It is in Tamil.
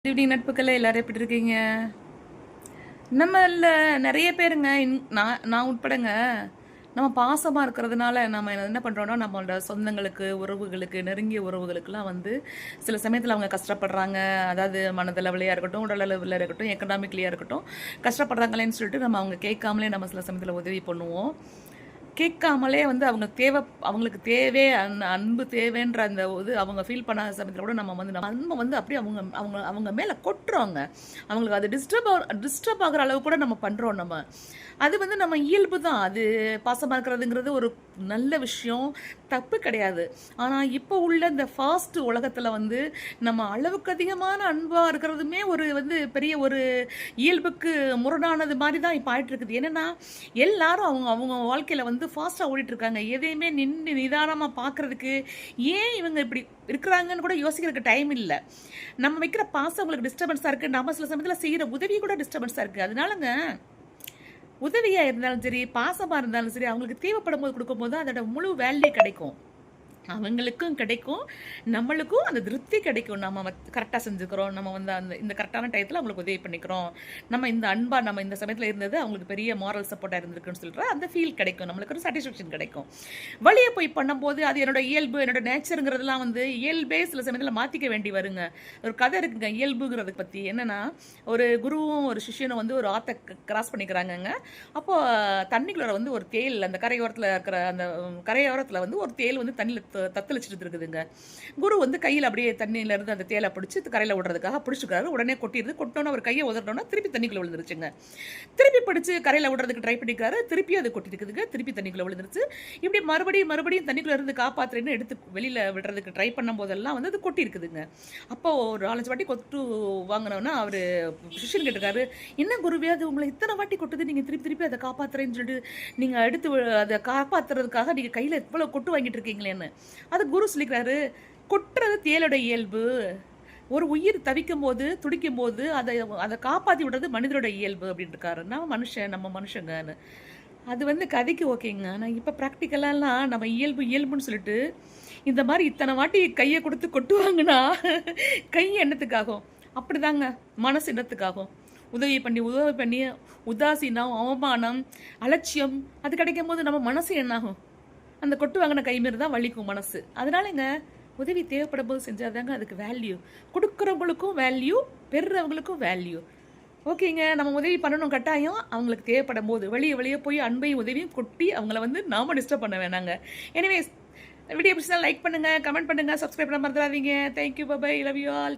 இப்படி நட்புக்கள் எல்லாரும் எப்படி இருக்கீங்க? நம்மள நிறைய பேருங்க நான் நான் உட்படங்க நம்ம பாசமாக இருக்கிறதுனால நம்ம என்ன பண்ணுறோன்னா நம்மளோட சொந்தங்களுக்கு உறவுகளுக்கு நெருங்கிய உறவுகளுக்கெல்லாம் வந்து சில சமயத்தில் அவங்க கஷ்டப்படுறாங்க. அதாவது மனதளவுலையாக இருக்கட்டும், உடல் அளவில் இருக்கட்டும், எக்கனாமிக்லியாக இருக்கட்டும், கஷ்டப்படுறாங்களேன்னு சொல்லிட்டு நம்ம அவங்க கேட்காமலே நம்ம சில சமயத்தில் உதவி பண்ணுவோம். கேட்காமலே வந்து அவங்களுக்கு தேவை அன்பு தேவைன்ற அந்த இது அவங்க ஃபீல் பண்ணாத சமயத்தில் கூட நம்ம வந்து அன்பை வந்து அப்படியே அவங்க அவங்க அவங்க மேலே கொட்டுறோங்க. அவங்களுக்கு அது டிஸ்டர்ப் ஆகிற அளவு கூட நம்ம பண்ணுறோம். அது வந்து நம்ம இயல்பு தான். அது பாசமாக இருக்கிறதுங்கிறது ஒரு நல்ல விஷயம், தப்பு கிடையாது. ஆனால் இப்போ உள்ள இந்த ஃபாஸ்ட் உலகத்தில் வந்து நம்ம அளவுக்கு அதிகமான அன்பாக இருக்கிறதுமே ஒரு வந்து பெரிய ஒரு இயல்புக்கு முரணானது மாதிரி தான் இப்போ ஆகிட்டு இருக்குது. என்னென்னா எல்லாரும் அவங்க அவங்க வாழ்க்கையில் வந்து ஃபாஸ்ட்டாக ஓடிட்டுருக்காங்க. எதையுமே நின்று நிதானமாக பார்க்குறதுக்கு ஏன் இவங்க இப்படி இருக்கிறாங்கன்னு கூட யோசிக்கிறதுக்கு டைம் இல்லை. நம்ம வைக்கிற பாசம் அவங்களுக்கு டிஸ்டர்பன்ஸாக இருக்குது. நம்ம சில சமயத்தில் செய்கிற உதவி கூட டிஸ்டர்பன்ஸாக இருக்குது. அதனாலங்க உதவியாக இருந்தாலும் சரி, பாசமாக இருந்தாலும் சரி, அவங்களுக்கு தேவைப்படும் போது கொடுக்கும்போது அதோட முழு வேல்யூ கிடைக்கும். அவங்களுக்கும் கிடைக்கும், நம்மளுக்கும் அந்த திருப்தி கிடைக்கும். நம்ம கரெக்டாக செஞ்சுக்கிறோம், நம்ம வந்து இந்த கரெக்டான டயத்தில் அவங்களுக்கு உதவி பண்ணிக்கிறோம், நம்ம இந்த அன்பாக நம்ம இந்த சமயத்தில் இருந்தது அவங்களுக்கு பெரிய மாரல் சப்போர்ட்டாக இருந்திருக்குன்னு சொல்கிற அந்த ஃபீல் கிடைக்கும், நம்மளுக்கு ஒரு சாட்டிஸ்ஃபேக்ஷன் கிடைக்கும். வழியை போய் பண்ணும்போது அது என்னோட இயல்பு, என்னோட நேச்சருங்கிறதுலாம் வந்து இயல்பே சில சமயத்தில் மாற்றிக்க வேண்டி வருங்க. ஒரு கதை இருக்குங்க இயல்புங்கிறத பற்றி. என்னென்னா ஒரு குருவும் ஒரு சிஷியனும் வந்து ஒரு ஆற்றை கிராஸ் பண்ணிக்கிறாங்கங்க. அப்போது தண்ணிக்குள்ளே வந்து ஒரு தேல், அந்த கரையோரத்தில் இருக்கிற அந்த கரையோரத்தில் வந்து ஒரு தேல் வந்து தண்ணியில் தத்தளிச்சுட்டு இருக்குதுங்க. குரு வந்து கையில் அப்படியே தண்ணியிலேருந்து அந்த தேலை பிடிச்சி கரையில் விடுறதுக்காக பிடிச்சிக்கிறாரு. உடனே கொட்டிடுது. கொட்டோன்னு அவர் கையை உதறோன்னா திருப்பி தண்ணிக்குள்ளே விழுந்துருச்சுங்க. திருப்பி பிடிச்சி கரையில் விடுறதுக்கு ட்ரை பண்ணிக்கிறாரு. திருப்பி அது கொட்டிருக்குதுங்க. திருப்பி தண்ணிக்குள்ளே விழுந்துருச்சு. இப்படி மறுபடியும் தண்ணிக்குள்ளே இருந்து காப்பாற்றுறேன்னு எடுத்து வெளியில் விடுறதுக்கு ட்ரை பண்ணும் போதெல்லாம் வந்து அது கொட்டி இருக்குதுங்க. அப்போ ஒரு 4 வாட்டி கொட்டு வாங்கினோன்னா அவர் சிஷியன் கேட்டிருக்காரு, என்ன குருவே அது உங்களை இத்தனை வாட்டி கொட்டுது, நீங்கள் திருப்பி அதை காப்பாற்றுறேன்னு சொல்லிட்டு நீங்கள் எடுத்து அதை காப்பாற்றுறதுக்காக நீங்கள் கையில் இவ்வளோ கொட்டு வாங்கிட்டு இருக்கீங்களேன்னு. அது குரு சொல்லிக்கிறாரு, கொட்டுறது தேலோட இயல்பு. ஒரு உயிர் தவிக்கும் போது துடிக்கும் போது அதை காப்பாற்றி விடுறது மனிதரோட இயல்பு அப்படின்னு இருக்காரு. நம்ம மனுஷங்கன்னு. அது வந்து கதைக்கு ஓகேங்க. ஆனால் இப்போ ப்ராக்டிக்கலாலாம் நம்ம இயல்புன்னு சொல்லிட்டு இந்த மாதிரி இத்தனை வாட்டி கையை கொடுத்து கொட்டுவாங்கன்னா கை எண்ணத்துக்காகும். அப்படிதாங்க மனசு எண்ணத்துக்காகும். உதவி பண்ணி உதாசீனம், அவமானம், அலட்சியம் அது கிடைக்கும் போது நம்ம மனசு என்னாகும்? அந்த கொட்டு வாங்கின கைமாரி தான் வலிக்கும் மனசு. அதனாலங்க உதவி தேவைப்படும் போது செஞ்சாதாங்க அதுக்கு வேல்யூ. கொடுக்குறவங்களுக்கும் வேல்யூ, பெறுறவங்களுக்கும் வேல்யூ. ஓகேங்க, நம்ம உதவி பண்ணணும் கட்டாயம். அவங்களுக்கு தேவைப்படும் போது வெளியே போய் அன்பையும் உதவியும் கொட்டி அவங்கள வந்து நாம டிஸ்டர்ப் பண்ண வேணாங்க. எனிவேஸ், வீடியோ பிடிச்சா லைக் பண்ணுங்கள், கமெண்ட் பண்ணுங்கள், சப்ஸ்கிரைப் பண்ண மறந்துடாதீங்க. Thank you, bye, love you all.